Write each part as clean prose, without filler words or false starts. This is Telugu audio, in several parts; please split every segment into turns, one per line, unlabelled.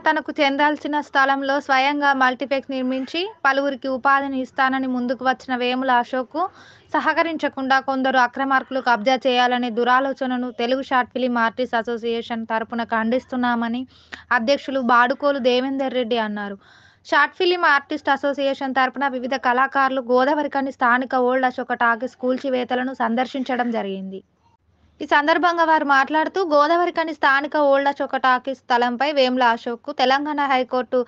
తనకు చెందాల్సిన స్థలంలో స్వయంగా మల్టీప్లెక్స్ నిర్మించి పలువురికి ఉపాధిని ఇస్తానని ముందుకు వచ్చిన వేముల అశోక్కు సహకరించకుండా కొందరు అక్రమార్కులు కబ్జా చేయాలనే దురాలోచనను Telugu short film artist association తరపున ఖండిస్తున్నామని అధ్యక్షులు బాడుకోలు దేవేందర్ రెడ్డి అన్నారు. షార్ట్ ఫిలిం ఆర్టిస్ట్ అసోసియేషన్ తరపున వివిధ కళాకారులు గోదావరికని స్థానిక ఓల్డ్ అశోక టాకీస్ కూల్చివేతలను సందర్శించడం జరిగింది. ఈ సందర్భంగా వారు మాట్లాడుతూ గోదావరికని స్థానిక ఓల్డ్ అశోక టాకీస్ స్థలంపై వేముల అశోక్కు Telangana high court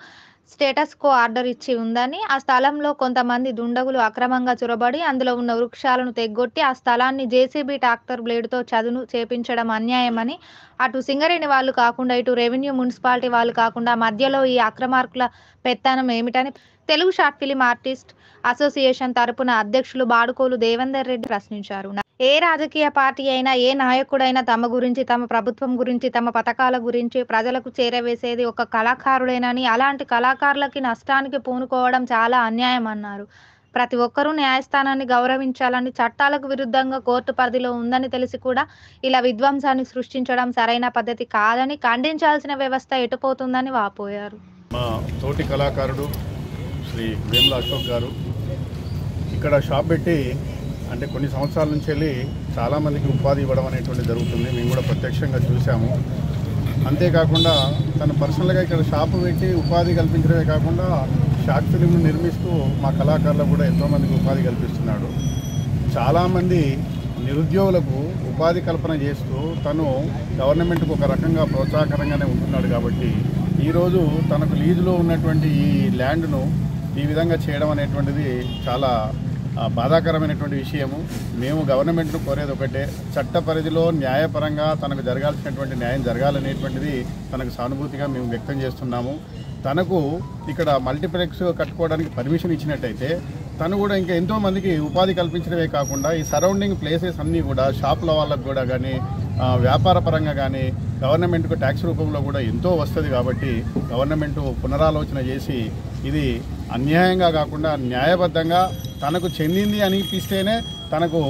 status quo order ఇచ్చి ఉందని, ఆ స్థలంలో కొంతమంది దుండగులు అక్రమంగా చొరబడి అందులో ఉన్న వృక్షాలను తెగ్గొట్టి ఆ స్థలాన్ని జేసీబీ ట్రాక్టర్ బ్లేడ్తో చదును చేపించడం అన్యాయమని, అటు సింగరేణి వాళ్ళు కాకుండా ఇటు రెవెన్యూ మున్సిపాలిటీ వాళ్ళు కాకుండా మధ్యలో ఈ అక్రమార్కుల పెత్తనం ఏమిటని Telugu short film artist association తరపున అధ్యక్షులు బాడుకోలు దేవేందర్ రెడ్డి ప్రశ్నించారు. ఏ రాజకీయ పార్టీ అయినా, ఏ నాయకుడైనా తమ గురించి, తమ ప్రభుత్వం గురించి, తమ పథకాల గురించి ప్రజలకు చేరవేసేది ఒక కళాకారుడేనని, అలాంటి కళాకారులకి నష్టానికి పూనుకోవడం చాలా అన్యాయం అన్నారు. ప్రతి ఒక్కరూ న్యాయస్థానాన్ని గౌరవించాలని, చట్టాలకు విరుద్ధంగా కోర్టు పరిధిలో ఉందని తెలిసి కూడా ఇలా విధ్వంసాన్ని సృష్టించడం సరైన పద్ధతి కాదని, ఖండించాల్సిన వ్యవస్థ ఎటుపోతుందని వాపోయారు.
మా తోటి కళాకారుడు శ్రీ వేముల అశోక్ గారు ఇక్కడ షాప్ పెట్టి అంటే కొన్ని సంవత్సరాల నుంచి వెళ్ళి చాలామందికి ఉపాధి ఇవ్వడం అనేటువంటి జరుగుతుంది. మేము కూడా ప్రత్యక్షంగా చూసాము. అంతేకాకుండా తను పర్సనల్గా ఇక్కడ షాపు పెట్టి ఉపాధి కల్పించడమే కాకుండా షార్ట్ ఫిలింను నిర్మిస్తూ మా కళాకారులకు కూడా ఎంతోమందికి ఉపాధి కల్పిస్తున్నాడు. చాలామంది నిరుద్యోగులకు ఉపాధి కల్పన చేస్తూ తను గవర్నమెంట్కు ఒక రకంగా ప్రోత్సాహకరంగానే ఉంటున్నాడు. కాబట్టి ఈరోజు తనకు లీజులో ఉన్నటువంటి ఈ ల్యాండ్ను ఈ విధంగా చేయడం అనేటువంటిది చాలా బాధాకరమైనటువంటి విషయము. మేము గవర్నమెంట్ను కోరేది ఒకటే, చట్ట పరిధిలో న్యాయపరంగా తనకు జరగాల్సినటువంటి న్యాయం జరగాలనేటువంటిది తనకు సానుభూతిగా మేము వ్యక్తం చేస్తున్నాము. తనకు ఇక్కడ మల్టీప్లెక్స్ కట్టుకోవడానికి పర్మిషన్ ఇచ్చినట్టయితే తను కూడా ఇంకా ఎంతోమందికి ఉపాధి కల్పించడమే కాకుండా ఈ సరౌండింగ్ ప్లేసెస్ అన్నీ కూడా షాపుల వాళ్ళకు కూడా కానీ వ్యాపార పరంగా కానీ గవర్నమెంట్కు ట్యాక్స్ రూపంలో కూడా ఎంతో వస్తుంది. కాబట్టి గవర్నమెంటు పునరాలోచన చేసి ఇది అన్యాయంగా కాకుండా న్యాయబద్ధంగా తనకు చెందింది అనిపిస్తేనే తనకు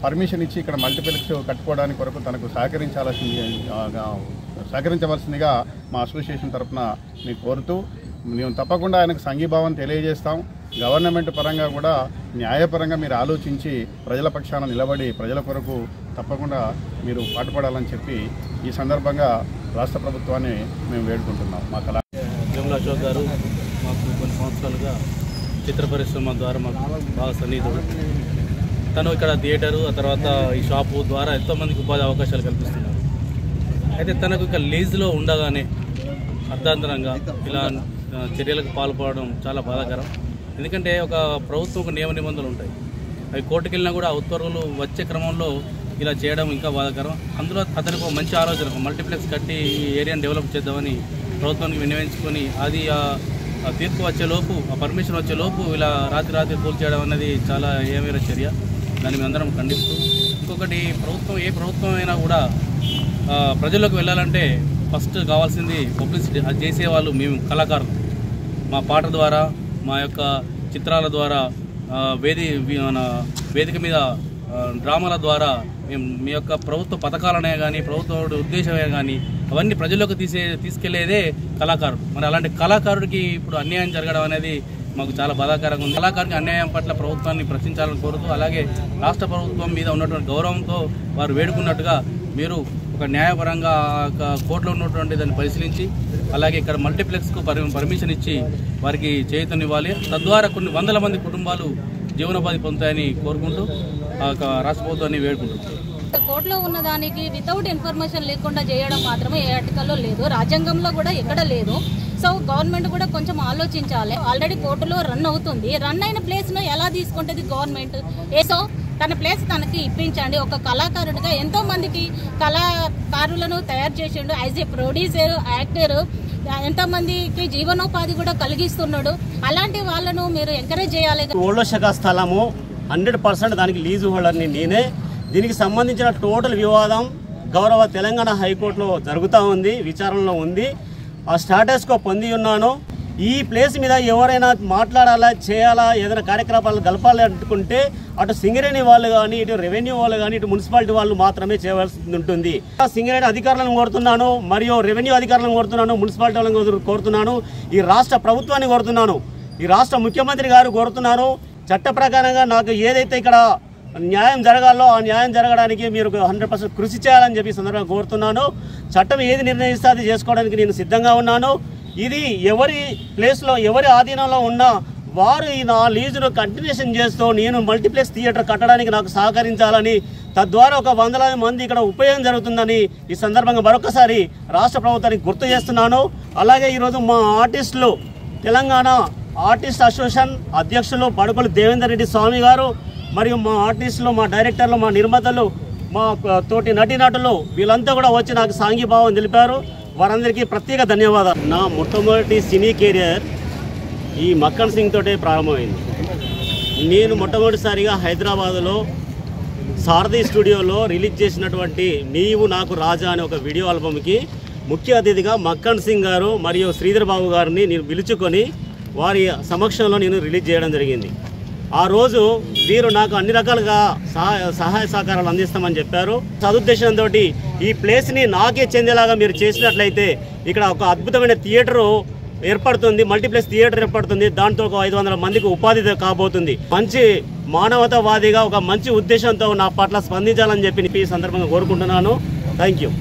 పర్మిషన్ ఇచ్చి ఇక్కడ మల్టీప్లెక్స్ కట్టుకోవడానికి కొరకు తనకు సహకరించవలసిందిగా మా అసోసియేషన్ తరఫున మీకు కోరుతూ మేము తప్పకుండా ఆయనకు సంఘీభావం తెలియజేస్తాం. గవర్నమెంట్ పరంగా కూడా న్యాయపరంగా మీరు ఆలోచించి ప్రజల పక్షాన నిలబడి ప్రజల కొరకు తప్పకుండా మీరు పాటుపడాలని చెప్పి ఈ సందర్భంగా రాష్ట్ర ప్రభుత్వాన్ని మేము వేడుకుంటున్నాం. మా
వేముల అశోక్ గారు మాకు కొన్ని సంవత్సరాలుగా చిత్ర పరిశ్రమ ద్వారా మాకు బాగా సన్నిహితుడు. తను ఇక్కడ థియేటరు, ఆ తర్వాత ఈ షాపు ద్వారా ఎంతోమందికి ఉపాధి అవకాశాలు కల్పిస్తున్నారు. అయితే తనకు ఇక లీజులో ఉండగానే అర్ధాంతరంగా ఇలా చర్యలకు పాల్పడడం చాలా బాధాకరం. ఎందుకంటే ఒక ప్రభుత్వం నియమ నిబంధనలు ఉంటాయి, అవి కోర్టుకు వెళ్ళినా కూడా ఆ ఉత్తర్వులు వచ్చే క్రమంలో ఇలా చేయడం ఇంకా బాధాకరం. అందులో అతనికి ఒక మంచి ఆలోచన, మల్టీప్లెక్స్ కట్టి ఈ ఏరియాని డెవలప్ చేద్దామని ప్రభుత్వానికి వినియోగించుకొని అది ఆ తీర్పు వచ్చేలోపు, ఆ పర్మిషన్ వచ్చేలోపు ఇలా రాత్రి కూల్చేయడం అనేది చాలా ఏమైనా చర్య. దాన్ని మేమందరం ఖండిస్తూ, ఇంకొకటి ప్రభుత్వం ఏ ప్రభుత్వం అయినా కూడా ప్రజల్లోకి వెళ్ళాలంటే ఫస్ట్ కావాల్సింది పబ్లిసిటీ. అది చేసేవాళ్ళు మేము కళాకారులు. మా పాట ద్వారా, మా యొక్క చిత్రాల ద్వారా, వేదిక మీద డ్రామాల ద్వారా మేము మీ యొక్క ప్రభుత్వ పథకాలనే కానీ ప్రభుత్వ ఉద్దేశమే కానీ అవన్నీ ప్రజల్లోకి తీసుకెళ్లేదే కళాకారుడు. మరి అలాంటి కళాకారుడికి ఇప్పుడు అన్యాయం జరగడం అనేది మాకు చాలా బాధాకరంగా ఉంది. కళాకారుడికి అన్యాయం పట్ల ప్రభుత్వాన్ని ప్రశ్నించాలని కోరుతూ, అలాగే రాష్ట్ర ప్రభుత్వం మీద ఉన్నటువంటి గౌరవంతో వారు వేడుకున్నట్టుగా మీరు ఒక న్యాయపరంగా కోర్టులో ఉన్నటువంటి దాన్ని పరిశీలించి, అలాగే ఇక్కడ మల్టీప్లెక్స్కు పర్మిషన్ ఇచ్చి వారికి చేయూతనివ్వాలి. తద్వారా కొన్ని వందల మంది కుటుంబాలు జీవనోపాధి పొందుతాయని కోరుకుంటూ రాష్ట్ర ప్రభుత్వాన్ని వేడుకుంటున్నారు.
కోర్టులో ఉన్నదానికి వితౌట్ ఇన్ఫర్మేషన్ లేకుండా చేయడం మాత్రమే ఏ ఆర్టికల్లో లేదు, రాజ్యాంగంలో కూడా ఎక్కడ లేదు. సో గవర్నమెంట్ కూడా కొంచెం ఆలోచించాలి. ఆల్రెడీ కోర్టులో రన్ అవుతుంది, రన్ అయిన ప్లేస్ను ఎలా తీసుకుంటుంది గవర్నమెంట్? సో తన ప్లేస్ తనకి ఇప్పించండి. ఒక కళాకారుడిగా ఎంతో మందికి కళాకారులను తయారు చేసిండు. యాజ్ ఏ ప్రొడ్యూసర్, యాక్టర్, ఎంతోమందికి జీవనోపాధి కూడా కలిగిస్తున్నాడు. అలాంటి వాళ్ళను మీరు ఎంకరేజ్ చేయాలి.
ఓల్డ్ శాఖ స్థలము 100% దానికి లీజు హోల్డర్ని నేనే. దీనికి సంబంధించిన టోటల్ వివాదం గౌరవ తెలంగాణ హైకోర్టులో జరుగుతూ ఉంది, విచారణలో ఉంది. ఆ స్టాటస్కో పొంది ఉన్నాను. ఈ ప్లేస్ మీద ఎవరైనా మాట్లాడాలా చేయాలా ఏదైనా కార్యక్రమాలు గలపాలి అనుకుంటే అటు సింగరేణి వాళ్ళు కానీ ఇటు రెవెన్యూ వాళ్ళు కానీ ఇటు మున్సిపాలిటీ వాళ్ళు మాత్రమే చేయవలసి ఉంటుంది. సింగరేణి అధికారులను కోరుతున్నాను, మరియు రెవెన్యూ అధికారులను కోరుతున్నాను, మున్సిపాలిటీ వాళ్ళని కోరుతున్నాను, ఈ రాష్ట్ర ప్రభుత్వాన్ని కోరుతున్నాను, ఈ రాష్ట్ర ముఖ్యమంత్రి గారు కోరుతున్నాను. చట్ట ప్రకారంగా నాకు ఏదైతే ఇక్కడ న్యాయం జరగాలో ఆ న్యాయం జరగడానికి మీరు 100% కృషి చేయాలని చెప్పి సందర్భంగా కోరుతున్నాను. చట్టం ఏది నిర్ణయిస్తే అది చేసుకోవడానికి నేను సిద్ధంగా ఉన్నాను. ఇది ఎవరి ప్లేస్లో ఎవరి ఆధీనంలో ఉన్నా వారు నా లీజును కంటిన్యూషన్ చేస్తూ నేను మల్టీప్లెక్స్ థియేటర్ కట్టడానికి నాకు సహకరించాలని, తద్వారా ఒక 100 మంది ఇక్కడ ఉపయోగం జరుగుతుందని ఈ సందర్భంగా మరొకసారి రాష్ట్ర ప్రభుత్వానికి గుర్తు చేస్తున్నాను. అలాగే ఈరోజు మా ఆర్టిస్టులు తెలంగాణ ఆర్టిస్ట్ అసోసియేషన్ అధ్యక్షులు పడుకొల్లు దేవేందర్ రెడ్డి స్వామి గారు, మరియు మా ఆర్టిస్టులు, మా డైరెక్టర్లు, మా నిర్మాతలు, మా తోటి నటీనటులు వీళ్ళంతా కూడా వచ్చి నాకు సాంఘీభావం తెలిపారు. వారందరికీ ప్రత్యేక ధన్యవాదాలు. నా మొట్టమొదటి సినీ కెరియర్ ఈ మక్కన్ సింగ్ తోటే ప్రారంభమైంది. నేను మొట్టమొదటిసారిగా హైదరాబాదులో సారథి స్టూడియోలో రిలీజ్ చేసినటువంటి నీవు నాకు రాజా అనే ఒక వీడియో ఆల్బమ్కి ముఖ్య అతిథిగా మక్కన్ సింగ్ గారు మరియు శ్రీధర్ బాబు గారిని నేను పిలుచుకొని వారి సమక్షంలో నేను రిలీజ్ చేయడం జరిగింది. ఆ రోజు వీరు నాకు అన్ని రకాలుగా సహాయ సహకారాలు అందిస్తామని చెప్పారు. సదుద్దేశంతో ఈ ప్లేస్ని నాకే చెందేలాగా మీరు చేసినట్లయితే ఇక్కడ ఒక అద్భుతమైన థియేటరు ఏర్పడుతుంది, మల్టీప్లెక్స్ థియేటర్ ఏర్పడుతుంది. దాంతో ఒక 500 మందికి ఉపాధి కాబోతుంది. మంచి మానవతావాదిగా ఒక మంచి ఉద్దేశంతో నా పట్ల స్పందించాలని చెప్పి ఈ సందర్భంగా కోరుకుంటున్నాను. Thank you.